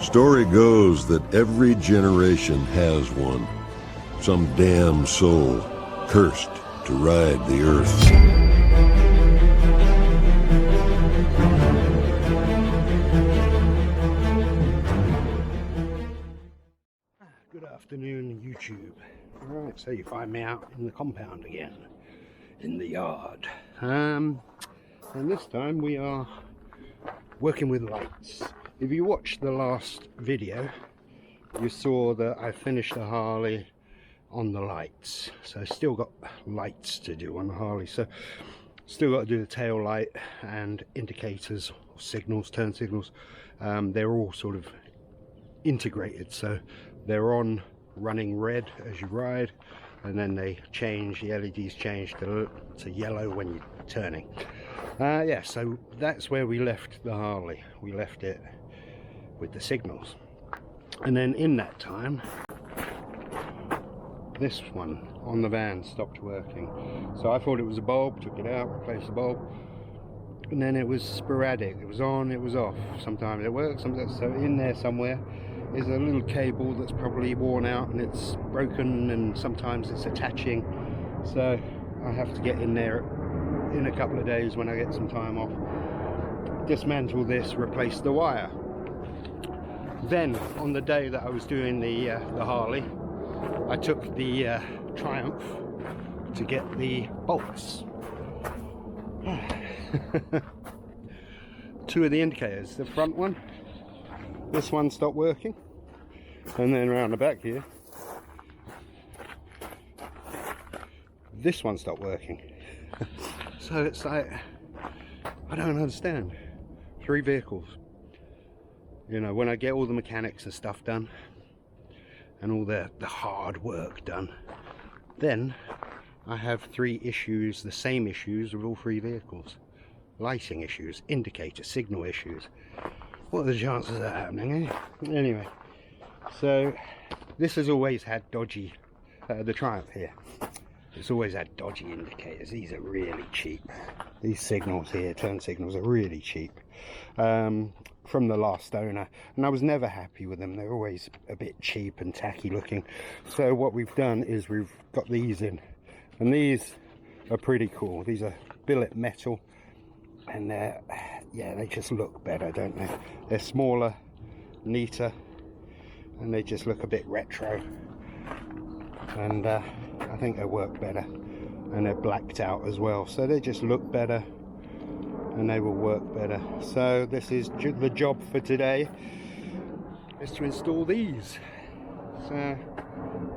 Story goes that every generation has one. Some damn soul cursed to ride the earth. Good afternoon, YouTube. Alright, so you find me out in the compound again, in the yard. And this time we are working with lights. If you watched the last video, you saw that I finished the Harley on the lights. So still got lights to do on the Harley. So still got to do the tail light and indicators, signals, turn signals. They're all sort of integrated, so they're on running red as you ride, and then they change, the LEDs change to yellow when you're turning. Yeah, so that's where we left the Harley. We left it with the signals, and then in that time this one on the van stopped working. So I thought it was a bulb, took it out, replaced the bulb, and then it was sporadic. It was on, it was off. Sometimes it worked, sometimes. So in there somewhere is a little cable that's probably worn out and it's broken, and sometimes it's attaching. So I have to get in there in a couple of days when I get some time off, dismantle this, replace the wire. Then on the day that I was doing the Harley, I took the Triumph to get the bolts. Two of the indicators, the front one, this one stopped working, and then around the back here this one stopped working. So it's like, I don't understand. 3 vehicles, you know, when I get all the mechanics and stuff done and all the hard work done, then I have 3 issues, the same issues with all 3 vehicles. Lighting issues, indicator, signal issues. What are the chances of that happening, eh? Anyway, so this has always had dodgy, the Triumph here, it's always had dodgy indicators. These are really cheap. These signals here, turn signals, are really cheap, from the last owner, and I was never happy with them. They're always a bit cheap and tacky looking. So what we've done is we've got these in, and these are pretty cool. These are billet metal, and yeah, they just look better, don't they? They're smaller, neater, and they just look a bit retro, and I think they work better, and they're blacked out as well, so they just look better and they will work better. So this is the job for today, is to install these. So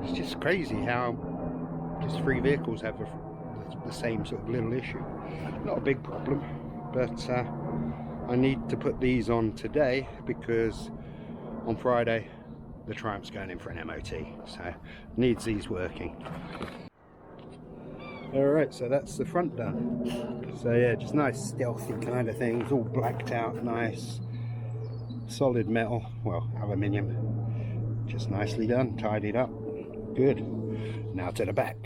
it's just crazy how just 3 vehicles have the same sort of little issue. Not a big problem, but I need to put these on today because on Friday the Triumph's going in for an MOT, so needs these working. Alright, so that's the front done. So yeah, just nice stealthy kind of things, all blacked out, nice solid metal, well, aluminium, just nicely done, tidied up, good. Now to the back.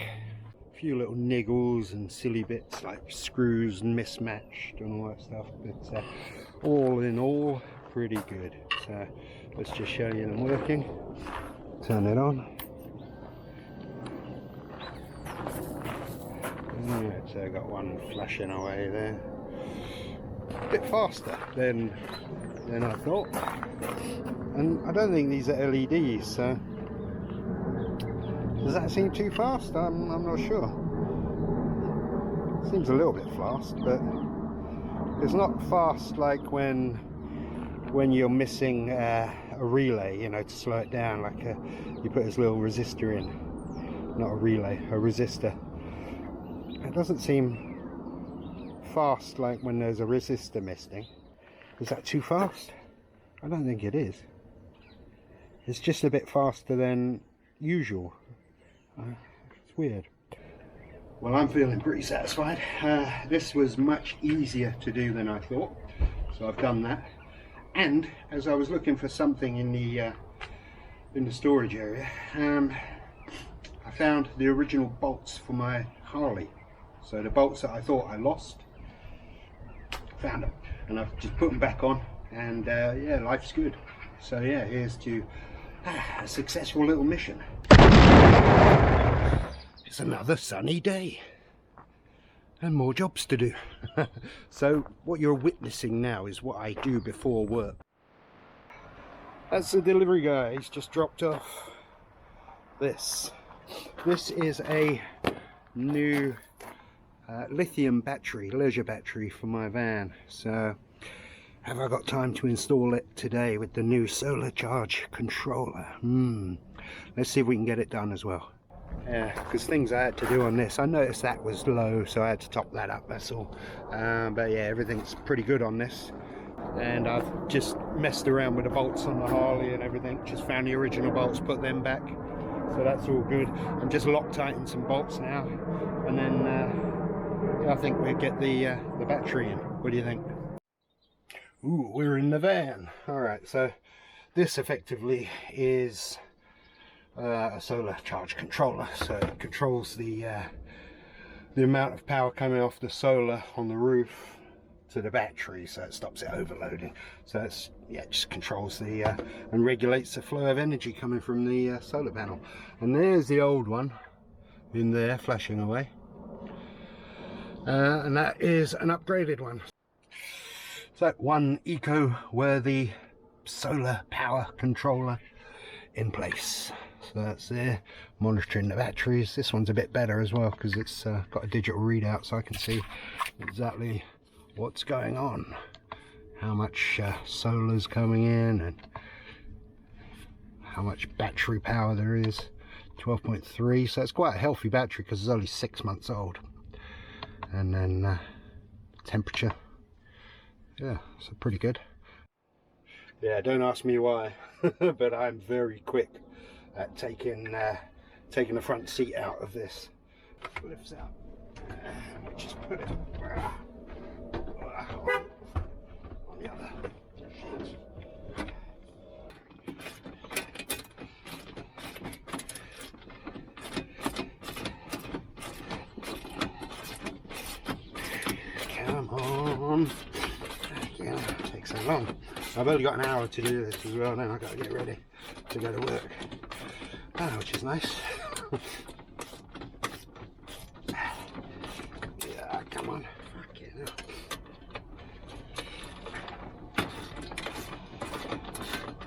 A few little niggles and silly bits like screws and mismatched and all that stuff, but all in all pretty good. So let's just show you them working. Turn it on. Right, so I got one flashing away there. A bit faster than I thought, and I don't think these are LEDs, so does that seem too fast? I'm not sure. Seems a little bit fast, but it's not fast like when you're missing a relay, you know, to slow it down, like you put this little resistor in. Not a relay, a resistor. It doesn't seem fast like when there's a resistor missing. Is that too fast? I don't think it is. It's just a bit faster than usual. It's weird. Well, I'm feeling pretty satisfied. This was much easier to do than I thought, so I've done that. And as I was looking for something in the storage area, I found the original bolts for my Harley. So the bolts that I thought I lost, found them, and I've just put them back on, and yeah, life's good. So yeah, here's to a successful little mission. It's another sunny day and more jobs to do. So what you're witnessing now is what I do before work. That's the delivery guy. He's just dropped off this. This is a new lithium battery, leisure battery for my van. So have I got time to install it today with the new solar charge controller? Let's see if we can get it done as well. Yeah, because things I had to do on this, I noticed that was low, so I had to top that up, that's all. But yeah, everything's pretty good on this. And I've just messed around with the bolts on the Harley and everything, just found the original bolts, put them back. So that's all good. I'm just Loctiting some bolts now, and then yeah, I think we'll get the battery in. What do you think? Ooh, we're in the van. Alright, so this effectively is a solar charge controller. So it controls the amount of power coming off the solar on the roof to the battery, so it stops it overloading. So it's, yeah, it just controls the and regulates the flow of energy coming from the solar panel. And there's the old one in there flashing away, and that is an upgraded one. So one eco-worthy solar power controller in place. So that's there, monitoring the batteries. This one's a bit better as well because it's got a digital readout, so I can see exactly what's going on, how much solar's coming in and how much battery power there is. 12.3, so it's quite a healthy battery because it's only 6 months old. And then temperature, yeah, so pretty good. Yeah, don't ask me why, but I'm very quick at taking the front seat out of this. Lifts out, just put it on the other. Come on. Yeah, it takes so long. I've only got an hour to do this as well, then I've got to get ready to go to work. Which is nice. Yeah, come on. Fucking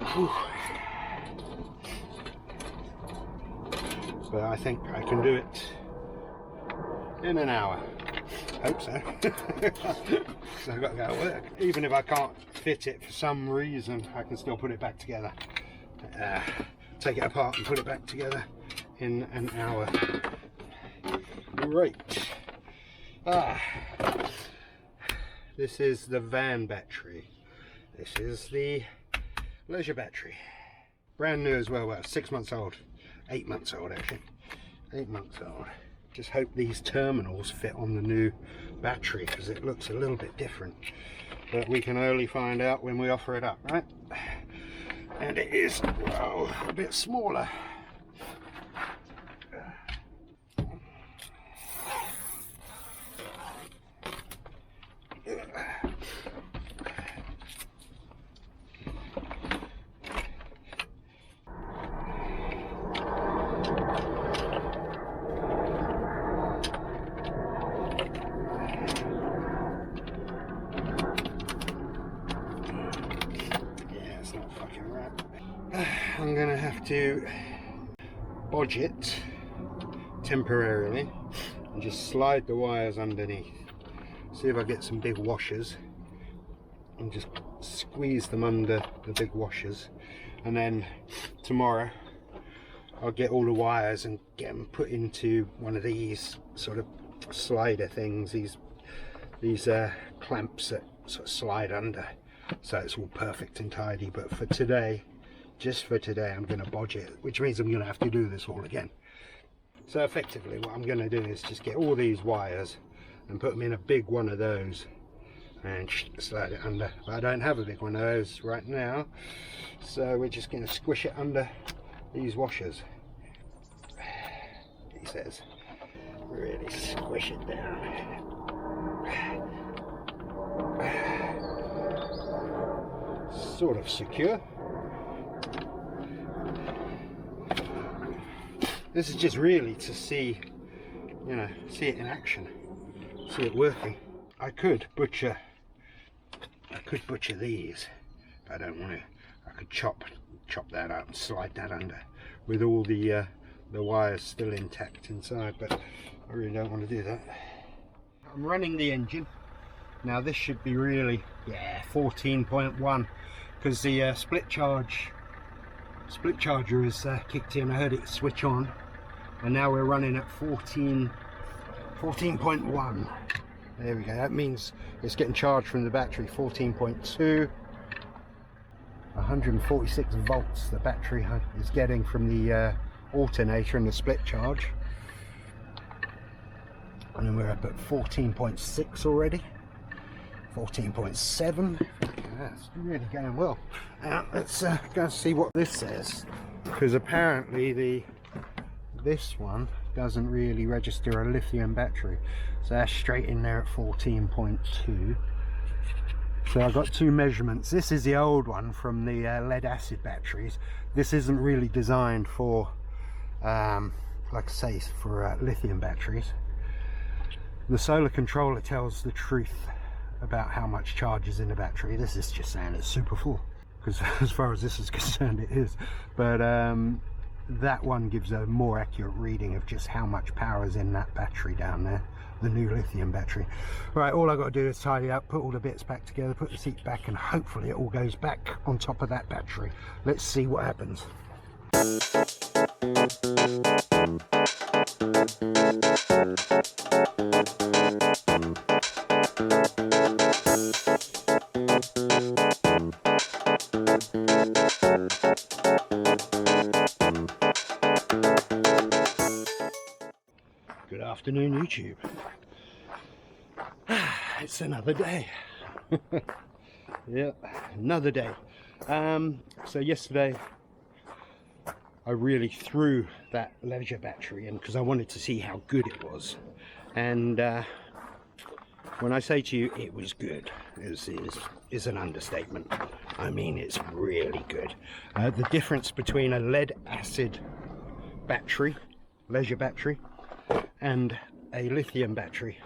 hell. But I think I can do it in an hour. Hope so. So I've got to go to work. Even if I can't fit it for some reason, I can still put it back together. Take it apart and put it back together in an hour. Right. This is the van battery. This is the leisure battery. Brand new as well. 6 months old. 8 months old actually. 8 months old. Just hope these terminals fit on the new battery because it looks a little bit different. But we can only find out when we offer it up, right? And it is, well, a bit smaller. I'm gonna have to bodge it temporarily and just slide the wires underneath. See if I get some big washers and just squeeze them under the big washers, and then tomorrow I'll get all the wires and get them put into one of these sort of slider things, these clamps that sort of slide under, so it's all perfect and tidy. But for today, just for today, I'm going to bodge it, which means I'm going to have to do this all again. So effectively what I'm going to do is just get all these wires and put them in a big one of those and slide it under. But I don't have a big one of those right now, so we're just going to squish it under these washers. He says, really squish it down. Sort of secure. This is just really to see, you know, see it in action, see it working. I could butcher these, but I don't want to. I could chop that up and slide that under with all the wires still intact inside, but I really don't want to do that. I'm running the engine now. This should be really, yeah, 14.1, because the split charger has kicked in. I heard it switch on, and now we're running at 14.1. There we go. That means it's getting charged from the battery. 14.2, 146 volts the battery is getting from the alternator and the split charge. And then we're up at 14.6 already. 14.7. That's really going well. Let's go and see what this says, because apparently this one doesn't really register a lithium battery, so that's straight in there at 14.2. So I've got two measurements. This is the old one from the lead acid batteries. This isn't really designed for like I say, for lithium batteries. The solar controller tells the truth about how much charge is in the battery. This is just saying it's super full, because as far as this is concerned it is, but that one gives a more accurate reading of just how much power is in that battery down there, the new lithium battery. Right, all I've got to do is tidy up, put all the bits back together, put the seat back, and hopefully it all goes back on top of that battery. Let's see what happens. Good afternoon, YouTube. It's another day. Yeah, another day. So yesterday I really threw that leisure battery in because I wanted to see how good it was, and when I say to you it was good, is an understatement. I mean, it's really good. The difference between a lead acid battery, leisure battery, and a lithium battery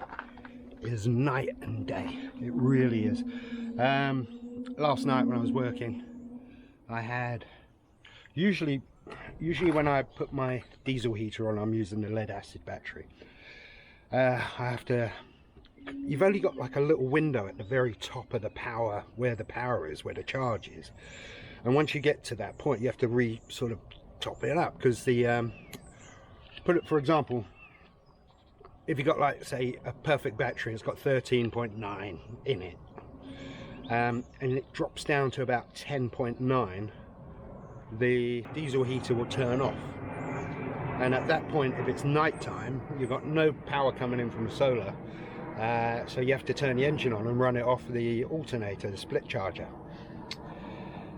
is night and day. It really is. Last night when I was working, I had usually when I put my diesel heater on, I'm using the lead acid battery. You've only got like a little window at the very top of the power, where the power is, where the charge is, and once you get to that point you have to sort of top it up, because the for example, if you got, like, say, a perfect battery, it's got 13.9 in it, and it drops down to about 10.9, the diesel heater will turn off. And at that point, if it's night time, you've got no power coming in from the solar, so you have to turn the engine on and run it off the alternator, the split charger.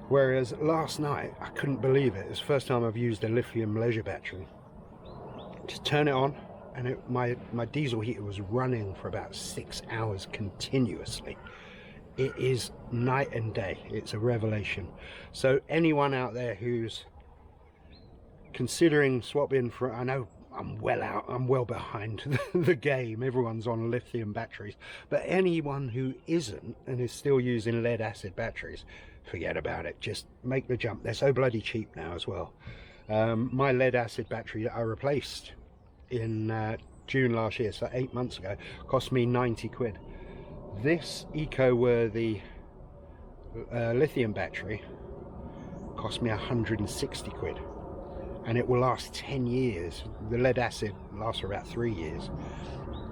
Whereas last night, I couldn't believe it. It's the first time I've used a lithium leisure battery. Just turn it on, and my diesel heater was running for about 6 hours continuously. It is night and day. It's a revelation. So anyone out there who's considering swapping for, I know I'm well behind the game, everyone's on lithium batteries, but anyone who isn't and is still using lead acid batteries, forget about it. Just make the jump. They're so bloody cheap now as well. My lead acid battery that I replaced in June last year, so 8 months ago, cost me 90 quid. This eco-worthy lithium battery cost me 160 quid, and it will last 10 years. The lead acid lasts for about 3 years,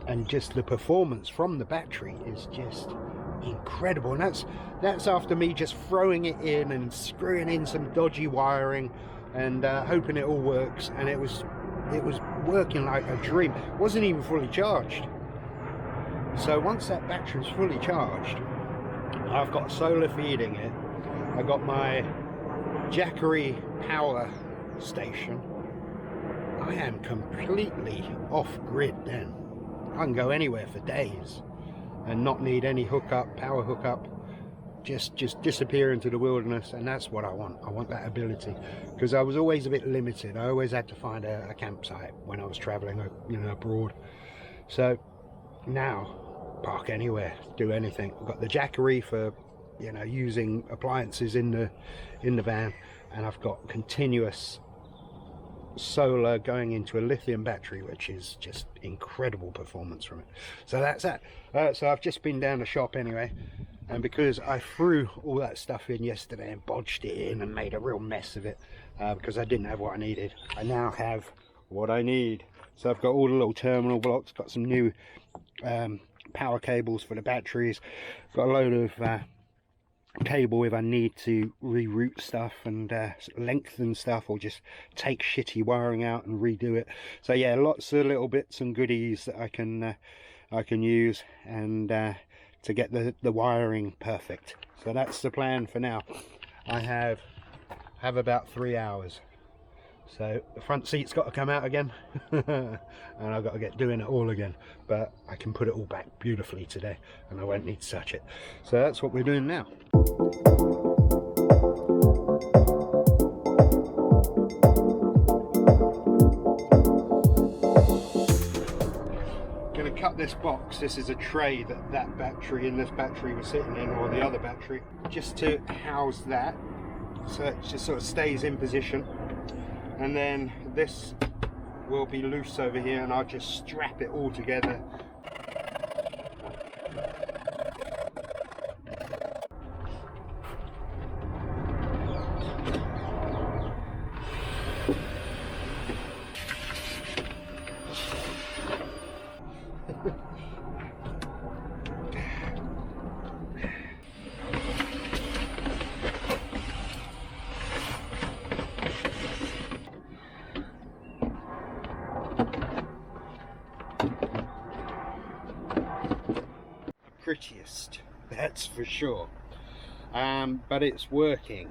and just the performance from the battery is just incredible. And that's after me just throwing it in and screwing in some dodgy wiring and hoping it all works, and it was working like a dream. It wasn't even fully charged. So once that battery is fully charged, I've got solar feeding it, I got my Jackery power station, I am completely off grid then. I can go anywhere for days and not need any power hookup, just disappear into the wilderness, and that's what I want. I want that ability, because I was always a bit limited. I always had to find a campsite when I was traveling, you know, abroad. So now, park anywhere, do anything. I've got the Jackery for, you know, using appliances in the van, and I've got continuous solar going into a lithium battery, which is just incredible performance from it. So that's that. So I've just been down the shop anyway, and because I threw all that stuff in yesterday and bodged it in and made a real mess of it, because I didn't have what I needed, I now have what I need. So I've got all the little terminal blocks, got some new power cables for the batteries, got a load of cable if I need to reroute stuff and lengthen stuff, or just take shitty wiring out and redo it. So yeah, lots of little bits and goodies that I can use, and to get the wiring perfect. So that's the plan for now. I have about 3 hours. So the front seat's got to come out again and I've got to get doing it all again, but I can put it all back beautifully today and I won't need to touch it. So that's what we're doing now. Going to cut this box. This is a tray that battery and this battery was sitting in, or the other battery, just to house that, so it just sort of stays in position. And then this will be loose over here, and I'll just strap it all together. Prettiest, that's for sure, but it's working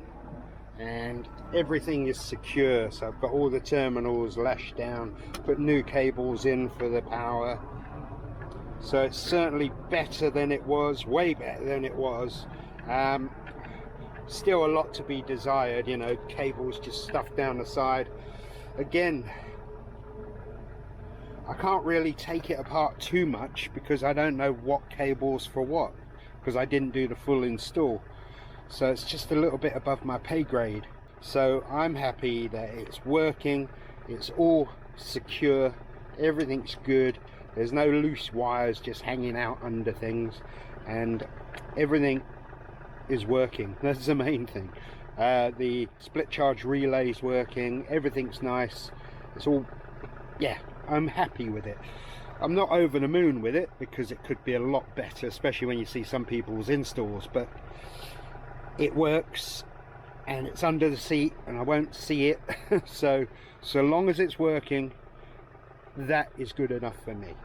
and everything is secure. So I've got all the terminals lashed down, put new cables in for the power, so it's certainly better than it was, way better than it was. Still a lot to be desired, you know, cables just stuffed down the side. Again, I can't really take it apart too much because I don't know what cables for what, because I didn't do the full install. So it's just a little bit above my pay grade. So I'm happy that it's working, it's all secure, everything's good, there's no loose wires just hanging out under things, and everything is working. That's the main thing. The split charge relay is working, everything's nice, it's all, yeah, I'm happy with it. I'm not over the moon with it because it could be a lot better, especially when you see some people's installs, but it works and it's under the seat and I won't see it. So long as it's working, that is good enough for me.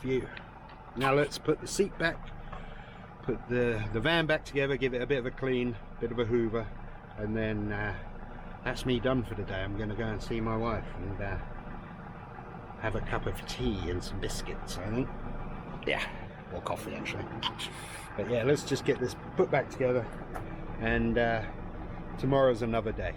Phew. Now let's put the seat back, put the van back together, give it a bit of a clean, bit of a hoover, and then that's me done for the day. I'm going to go and see my wife and have a cup of tea and some biscuits, I think. Yeah, or coffee actually. But yeah, let's just get this put back together, and tomorrow's another day.